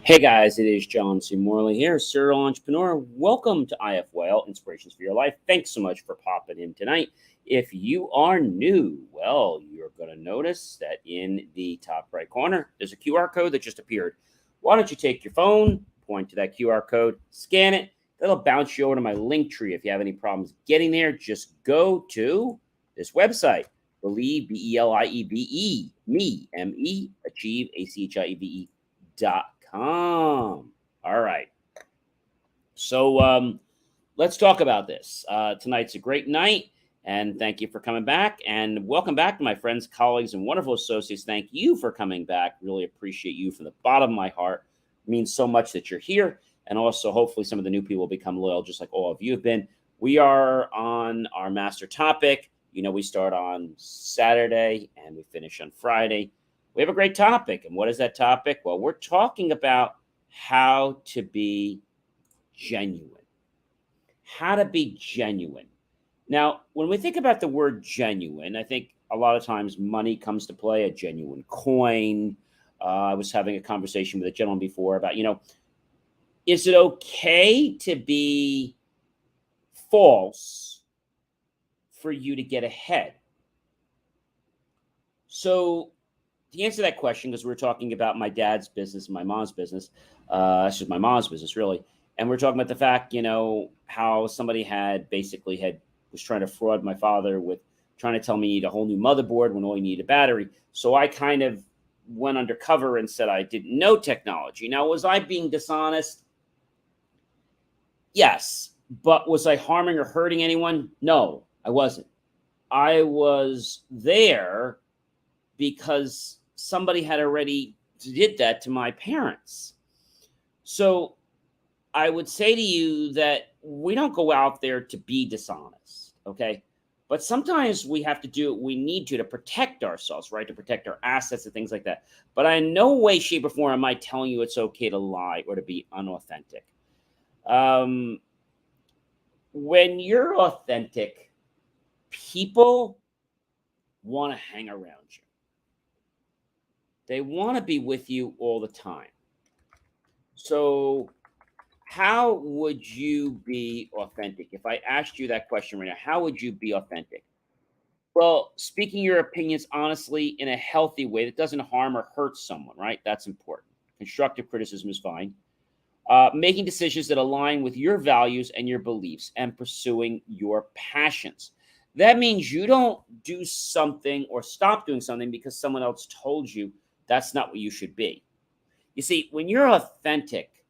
Hey guys, it is John C. Morley here, serial entrepreneur. Welcome to IF Whale Inspirations for Your Life. Thanks so much for popping in tonight. If you are new, well, you're going to notice that in the top right corner, there's a QR code that just appeared. Why don't you take your phone, point to that QR code, scan it. That'll bounce you over to my link tree. If you have any problems getting there, just go to this website, Believe, Believe, me, M-E, Achieve, ACHIEVE.com. All right. So let's talk about this. Tonight's a great night, and thank you for coming back. And welcome back to my friends, colleagues, and wonderful associates. Thank you for coming back. Really appreciate you from the bottom of my heart. It means so much that you're here. And also, hopefully, some of the new people will become loyal, just like all of you have been. We are on our master topic. You know, we start on Saturday and we finish on Friday. We have a great topic. And what is that topic? Well, we're talking about how to be genuine. How to be genuine. Now, when we think about the word genuine, I think a lot of times money comes to play, a genuine coin. I was having a conversation with a gentleman before about, is it okay to be false for you to get ahead? So, to answer that question, because we're talking about my dad's business, my mom's business, it's just my mom's business, really. And we're talking about the fact, how somebody was trying to fraud my father with trying to tell me you need a whole new motherboard when all you need a battery. So I kind of went undercover and said I didn't know technology. Now, was I being dishonest? Yes. But was I harming or hurting anyone? No, I wasn't. I was there because somebody had already did that to my parents. So I would say to you that we don't go out there to be dishonest, okay? But sometimes we have to do what we need to protect ourselves, right? To protect our assets and things like that. But in no way, shape, or form am I telling you it's okay to lie or to be unauthentic. When you're authentic, people want to hang around you. They want to be with you all the time. So how would you be authentic? If I asked you that question right now, how would you be authentic? Well, speaking your opinions honestly in a healthy way that doesn't harm or hurt someone, right? That's important. Constructive criticism is fine. Making decisions that align with your values and your beliefs and pursuing your passions. That means you don't do something or stop doing something because someone else told you that's not what you should be. You see, when you're authentic,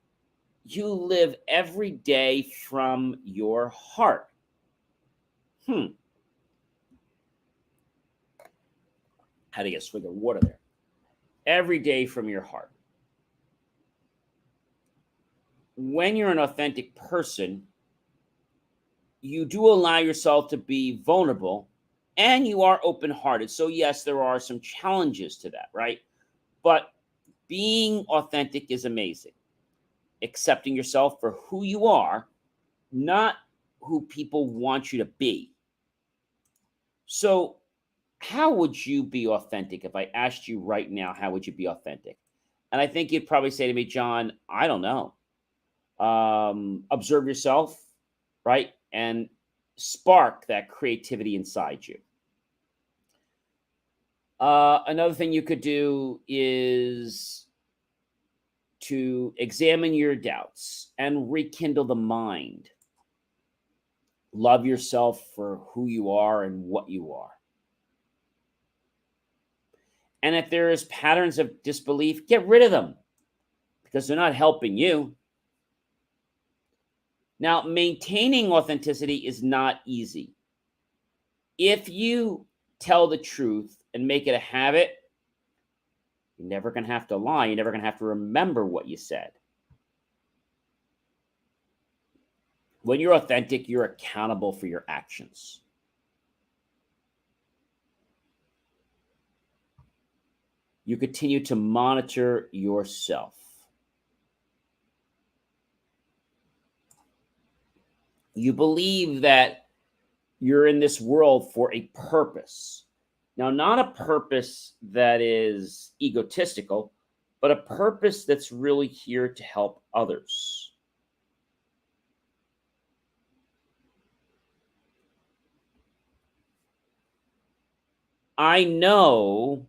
you live every day from your heart. Had to get a swig of water there. Every day from your heart. When you're an authentic person, you do allow yourself to be vulnerable and you are open hearted. So, yes, there are some challenges to that, right? But being authentic is amazing. Accepting yourself for who you are, not who people want you to be. So, how would you be authentic? If I asked you right now, how would you be authentic? And I think you'd probably say to me, John, I don't know. Observe yourself, right? And spark that creativity inside you. Another thing you could do is to examine your doubts and rekindle the mind. Love yourself for who you are and what you are. And if there is patterns of disbelief, get rid of them because they're not helping you. Now, maintaining authenticity is not easy. If you tell the truth and make it a habit, you're never going to have to lie. You're never going to have to remember what you said. When you're authentic, you're accountable for your actions. You continue to monitor yourself. You believe that you're in this world for a purpose. Now, not a purpose that is egotistical, but a purpose that's really here to help others. I know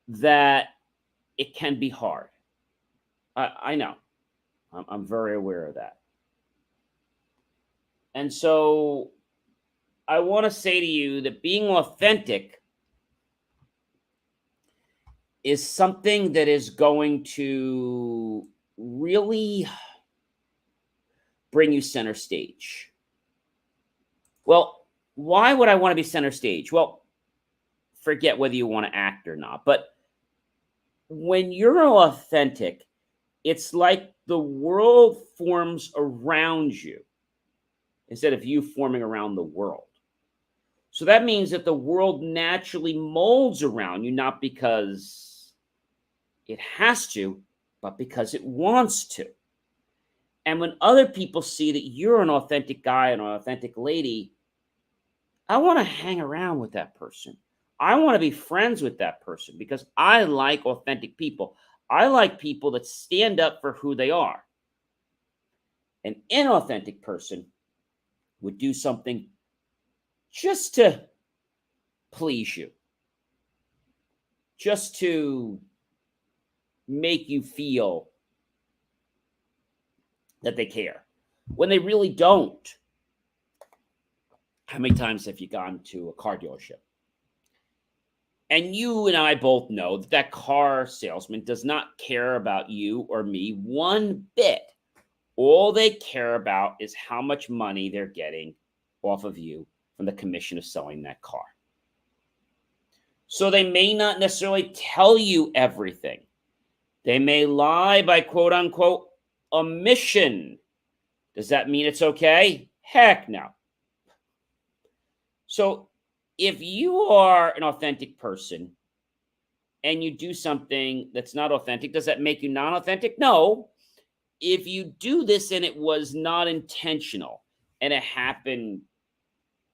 that it can be hard. I know. I'm very aware of that. And so I want to say to you that being authentic is something that is going to really bring you center stage. Well, why would I want to be center stage? Well, forget whether you want to act or not, but when you're authentic, it's like the world forms around you instead of you forming around the world. So that means that the world naturally molds around you, not because it has to, but because it wants to. And when other people see that you're an authentic guy and an authentic lady, I want to hang around with that person. I want to be friends with that person because I like authentic people. I like people that stand up for who they are. An inauthentic person would do something just to please you, just to make you feel that they care when they really don't. How many times have you gone to a car dealership? And you and I both know that that car salesman does not care about you or me one bit. All they care about is how much money they're getting off of you from the commission of selling that car. So they may not necessarily tell you everything. They may lie by quote unquote omission. Does that mean it's okay? Heck no. So if you are an authentic person and you do something that's not authentic, does that make you non authentic? No. If you do this and it was not intentional and it happened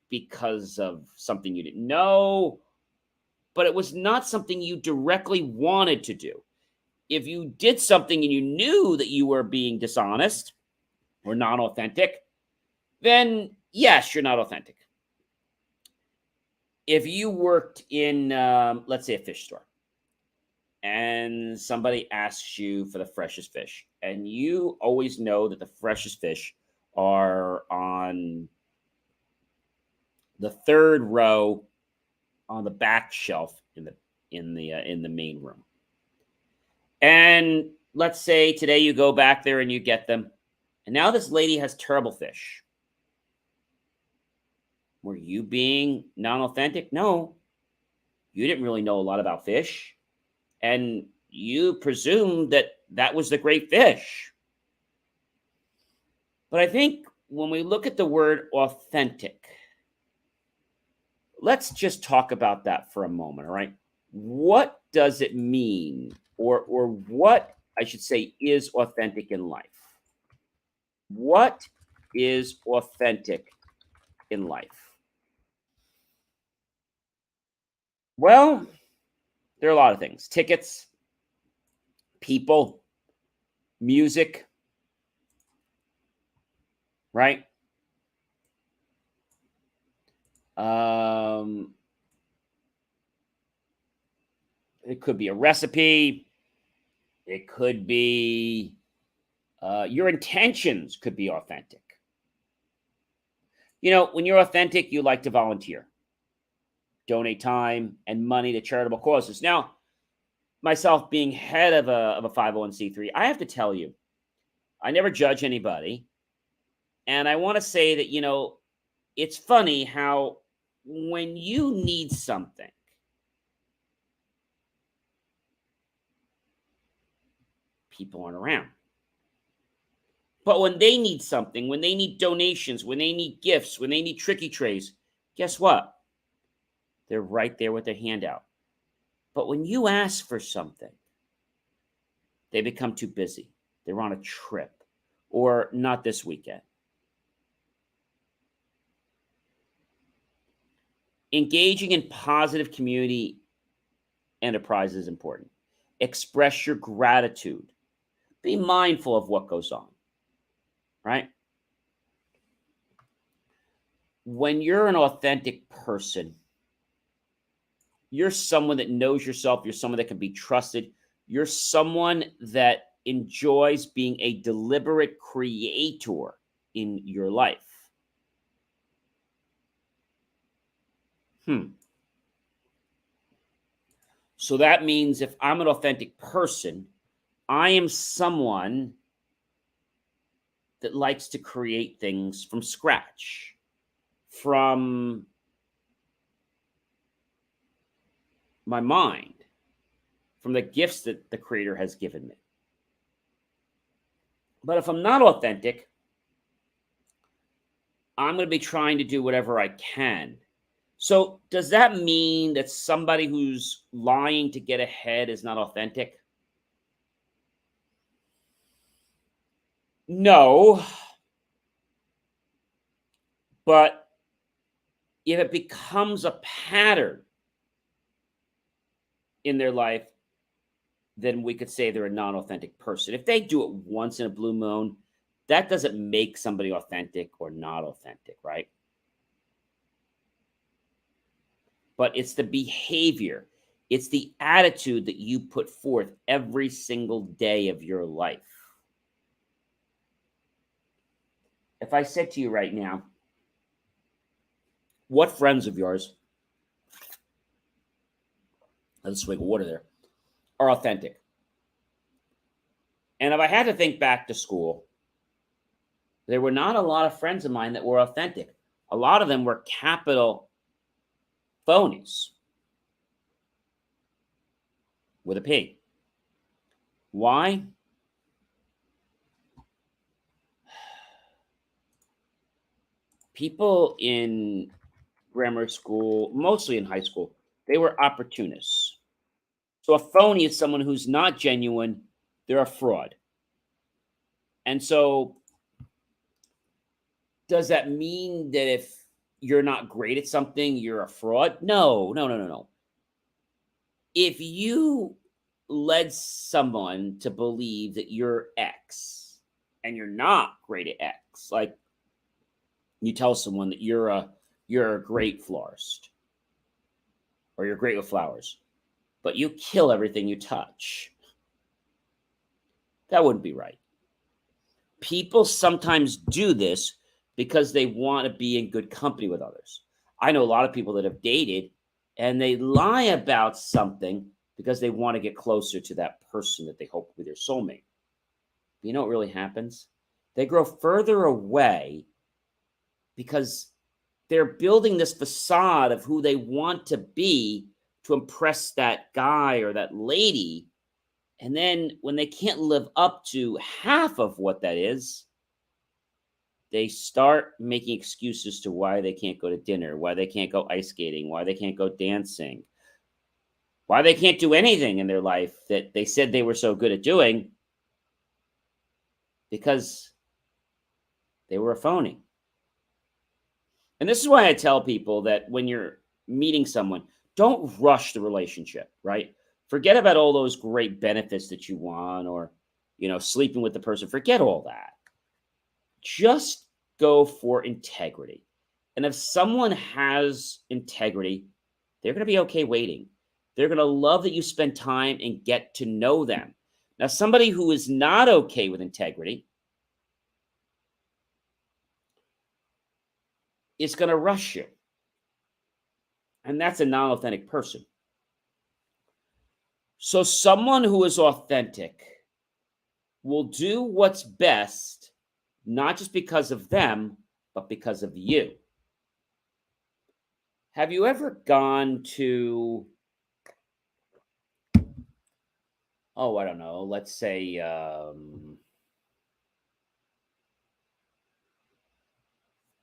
because of something you didn't know, but it was not something you directly wanted to do. If you did something and you knew that you were being dishonest or non authentic, then yes, you're not authentic. If you worked in, let's say, a fish store, and somebody asks you for the freshest fish, and you always know that the freshest fish are on the third row on the back shelf in the main room. And let's say today you go back there and you get them, and now this lady has terrible fish. Were you being non-authentic? No. You didn't really know a lot about fish, and you presumed that that was the great fish. But I think when we look at the word authentic, let's just talk about that for a moment, all right? What does it mean, or what I should say is authentic in life? What is authentic in life? Well, there are a lot of things. Tickets, people, music, right? Um, it could be a recipe. It could be your intentions could be authentic. You know, when you're authentic, you like to volunteer, donate time and money to charitable causes. Now, myself being head of a 501c3, I have to tell you, I never judge anybody. And I want to say that, you know, it's funny how when you need something, people aren't around. But when they need something, when they need donations, when they need gifts, when they need tricky trays, guess what? They're right there with their hand out. But when you ask for something, they become too busy. They're on a trip or not this weekend. Engaging in positive community enterprise is important. Express your gratitude. Be mindful of what goes on, right? When you're an authentic person, you're someone that knows yourself. You're someone that can be trusted. You're someone that enjoys being a deliberate creator in your life. So that means if I'm an authentic person, I am someone that likes to create things from scratch, from my mind, from the gifts that the creator has given me. But if I'm not authentic, I'm going to be trying to do whatever I can. So does that mean that somebody who's lying to get ahead is not authentic? No. But if it becomes a pattern in their life, then we could say they're a non-authentic person. If they do it once in a blue moon, that doesn't make somebody authentic or not authentic, right? But it's the behavior, it's the attitude that you put forth every single day of your life. If I said to you right now, what friends of yours, let's swig of water there, are authentic? And if I had to think back to school, there were not a lot of friends of mine that were authentic. A lot of them were capital phonies with a P. Why? People in grammar school, mostly in high school, they were opportunists. So a phony is someone who's not genuine, they're a fraud. And so does that mean that if you're not great at something, you're a fraud? No, no, no, no, no. If you led someone to believe that you're X and you're not great at X, like you tell someone that you're a great florist or you're great with flowers, but you kill everything you touch, that wouldn't be right. People sometimes do this because they want to be in good company with others. I know a lot of people that have dated and they lie about something because they want to get closer to that person that they hope will be their soulmate. You know what really happens? They grow further away because they're building this facade of who they want to be to impress that guy or that lady. And then when they can't live up to half of what that is, they start making excuses to why they can't go to dinner, why they can't go ice skating, why they can't go dancing, why they can't do anything in their life that they said they were so good at doing because they were a phony. And this is why I tell people that when you're meeting someone, don't rush the relationship, right? Forget about all those great benefits that you want or, sleeping with the person. Forget all that. Just go for integrity. And if someone has integrity, they're going to be okay waiting. They're going to love that you spend time and get to know them. Now, somebody who is not okay with integrity is going to rush you. And that's a non-authentic person. So someone who is authentic will do what's best, not just because of them, but because of you. Have you ever gone to, I don't know, let's say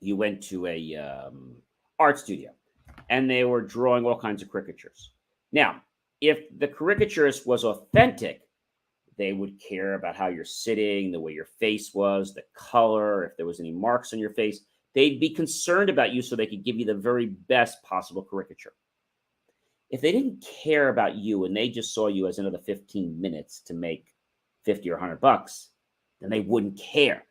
you went to a art studio and they were drawing all kinds of caricatures. Now, if the caricaturist was authentic, they would care about how you're sitting, the way your face was, the color, if there was any marks on your face. They'd be concerned about you so they could give you the very best possible caricature. If they didn't care about you and they just saw you as another 15 minutes to make 50 or $100, then they wouldn't care.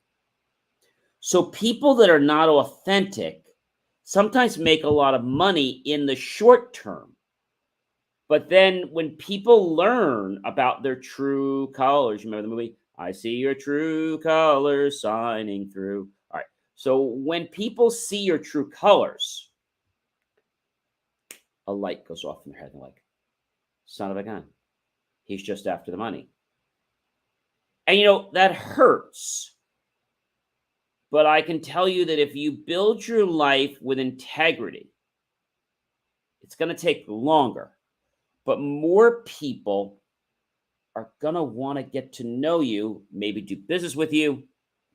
So people that are not authentic sometimes make a lot of money in the short term. But then when people learn about their true colors, remember the movie, I see your true colors shining through. All right. So when people see your true colors, a light goes off in their head. They're like, son of a gun. He's just after the money. And that hurts. But I can tell you that if you build your life with integrity, it's going to take longer. But more people are going to want to get to know you, maybe do business with you.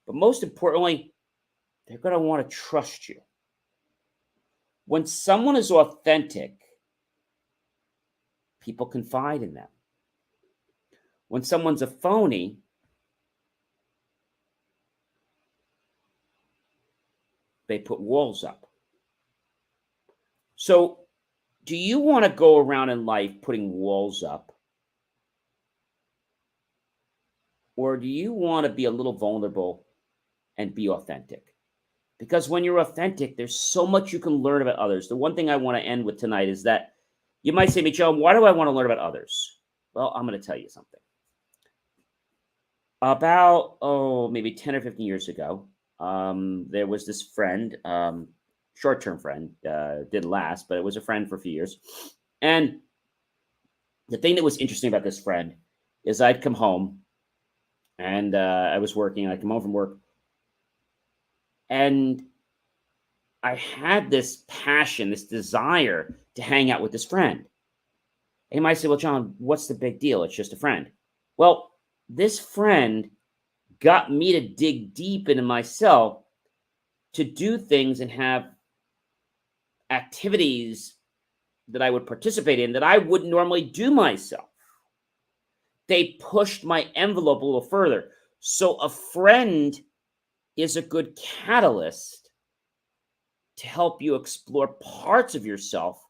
But most importantly, they're going to want to trust you. When someone is authentic, people confide in them. When someone's a phony, they put walls up. So, do you want to go around in life putting walls up? Or do you want to be a little vulnerable and be authentic? Because when you're authentic, there's so much you can learn about others. The one thing I want to end with tonight is that you might say, Michelle, why do I want to learn about others? Well, I'm going to tell you something. About, maybe 10 or 15 years ago, there was this friend, short-term friend, didn't last, but it was a friend for a few years. And the thing that was interesting about this friend is I'd come home and I was working. I'd come home from work and I had this passion, this desire to hang out with this friend. And you might say, well, John, what's the big deal? It's just a friend. Well, this friend got me to dig deep into myself to do things and have activities that I would participate in that I wouldn't normally do myself. They pushed my envelope a little further. So a friend is a good catalyst to help you explore parts of yourself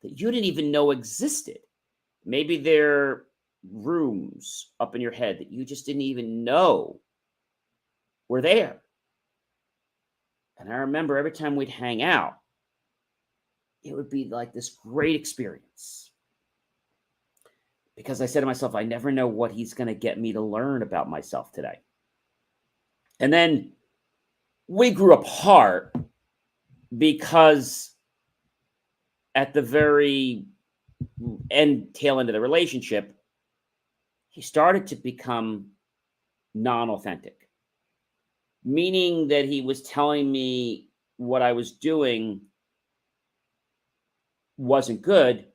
that you didn't even know existed. Maybe they're rooms up in your head that you just didn't even know were there. And I remember every time we'd hang out, it would be like this great experience. Because I said to myself, I never know what he's going to get me to learn about myself today. And then we grew apart because at the very tail end of the relationship, he started to become non-authentic, meaning that he was telling me what I was doing wasn't good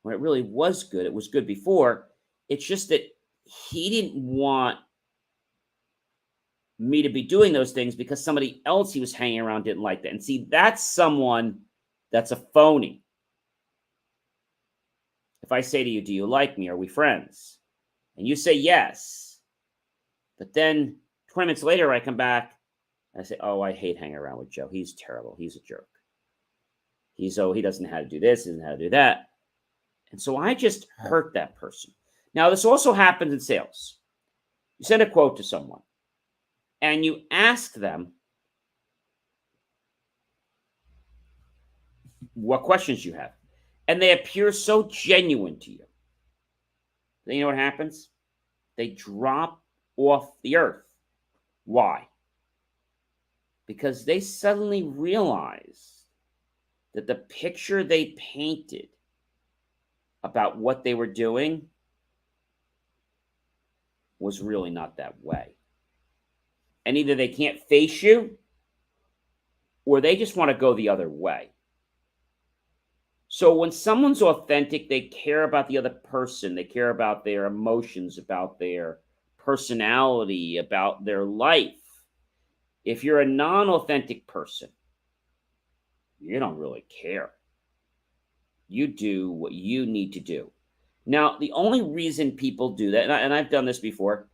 when it really was good. It was good before. It's just that he didn't want me to be doing those things because somebody else he was hanging around didn't like that. And see, that's someone that's a phony. If I say to you, do you like me? Are we friends? And you say yes. But then 20 minutes later, I come back and I say, oh, I hate hanging around with Joe. He's terrible. He's a jerk. He doesn't know how to do this, he doesn't know how to do that. And so I just hurt that person. Now, this also happens in sales. You send a quote to someone and you ask them what questions you have. And they appear so genuine to you. Then you know what happens? They drop off the earth. Why? Because they suddenly realize that the picture they painted about what they were doing was really not that way. And either they can't face you or they just want to go the other way. So when someone's authentic, they care about the other person. They care about their emotions, about their personality, about their life. If you're a non-authentic person, you don't really care. You do what you need to do. Now, the only reason people do that, and I've done this before,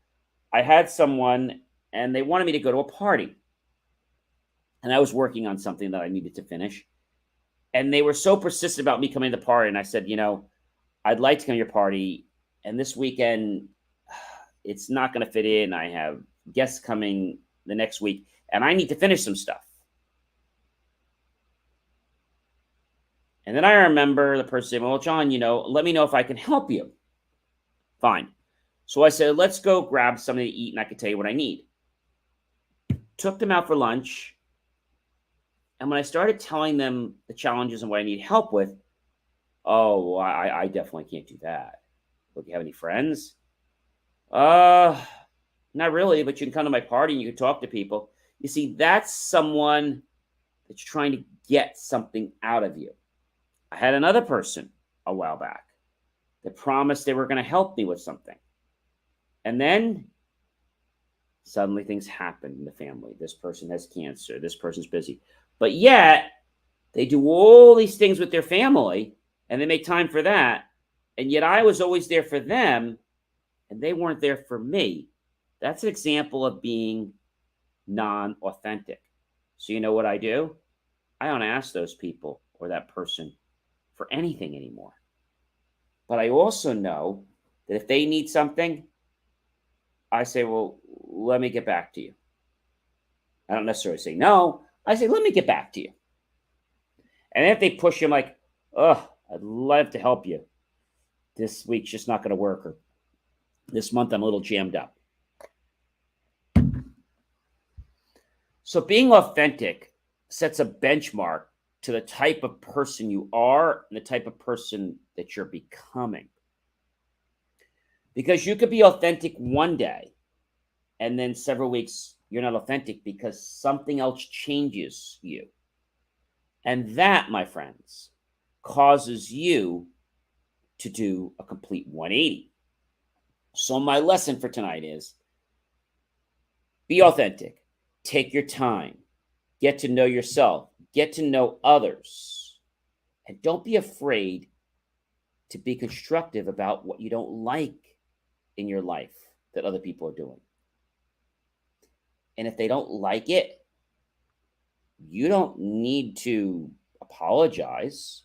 I had someone and they wanted me to go to a party. And I was working on something that I needed to finish. And they were so persistent about me coming to the party. And I said, I'd like to come to your party. And this weekend, it's not going to fit in. I have guests coming the next week, and I need to finish some stuff. And then I remember the person saying, well, John, let me know if I can help you. Fine. So I said, let's go grab something to eat, and I can tell you what I need. Took them out for lunch. And when I started telling them the challenges and what I need help with, oh, I definitely can't do that. Look, you have any friends? Not really, but you can come to my party and you can talk to people. You see, that's someone that's trying to get something out of you. I had another person a while back that promised they were going to help me with something. And then suddenly things happen in the family. This person has cancer. This person's busy. But yet, they do all these things with their family, and they make time for that. And yet I was always there for them, and they weren't there for me. That's an example of being non-authentic. So you know what I do? I don't ask those people or that person for anything anymore. But I also know that if they need something, I say, well, let me get back to you. I don't necessarily say no. I say, let me get back to you. And if they push you, I'm like, oh, I'd love to help you. This week's just not going to work. Or this month I'm a little jammed up. So being authentic sets a benchmark to the type of person you are and the type of person that you're becoming. Because you could be authentic one day, and then several weeks you're not authentic because something else changes you. And that, my friends, causes you to do a complete 180. So my lesson for tonight is be authentic. Take your time. Get to know yourself. Get to know others. And don't be afraid to be constructive about what you don't like in your life that other people are doing. And if they don't like it, you don't need to apologize.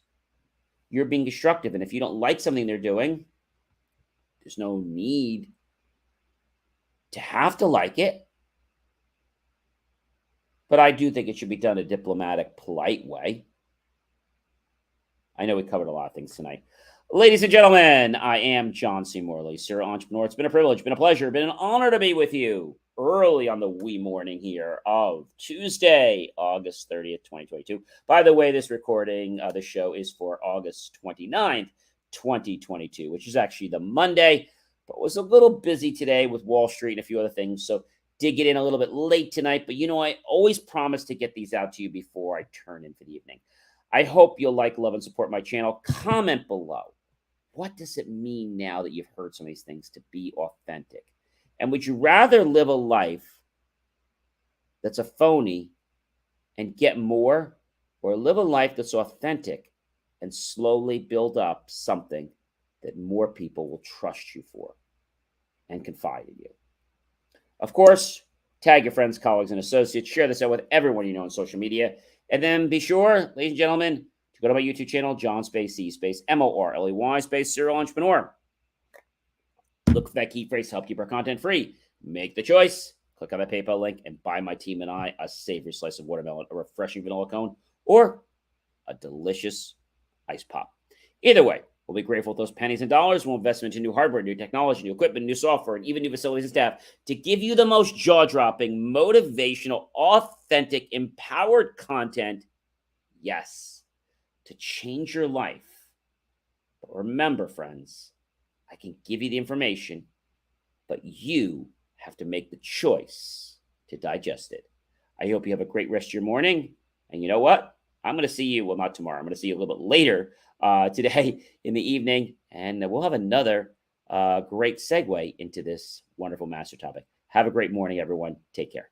You're being constructive. And if you don't like something they're doing, there's no need to have to like it. But I do think it should be done a diplomatic, polite way. I know we covered a lot of things tonight. Ladies and gentlemen, I am John C. Morley, serial entrepreneur. It's been a privilege, been a pleasure, been an honor to be with you early on the wee morning here of Tuesday, August 30th, 2022. By the way, this recording, the show is for August 29th, 2022, which is actually the Monday, but was a little busy today with Wall Street and a few other things. So did get in a little bit late tonight, but I always promise to get these out to you before I turn in for the evening. I hope you'll like, love, and support my channel. Comment below. What does it mean now that you've heard some of these things to be authentic? And would you rather live a life that's a phony and get more, or live a life that's authentic and slowly build up something that more people will trust you for and confide in you? Of course, tag your friends, colleagues, and associates. Share this out with everyone you know on social media. And then be sure, ladies and gentlemen, to go to my YouTube channel, John Space C Space Morley Space Serial Entrepreneur. Look for that key phrase to help keep our content free. Make the choice. Click on that PayPal link and buy my team and I a savory slice of watermelon, a refreshing vanilla cone, or a delicious ice pop. Either way, we'll be grateful for those pennies and dollars. We'll invest into new hardware, new technology, new equipment, new software, and even new facilities and staff to give you the most jaw-dropping, motivational, authentic, empowered content. Yes, to change your life. But remember, friends, I can give you the information, but you have to make the choice to digest it. I hope you have a great rest of your morning. And you know what? I'm going to see you, well, not tomorrow. I'm going to see you a little bit later today in the evening. And we'll have another great segue into this wonderful master topic. Have a great morning, everyone. Take care.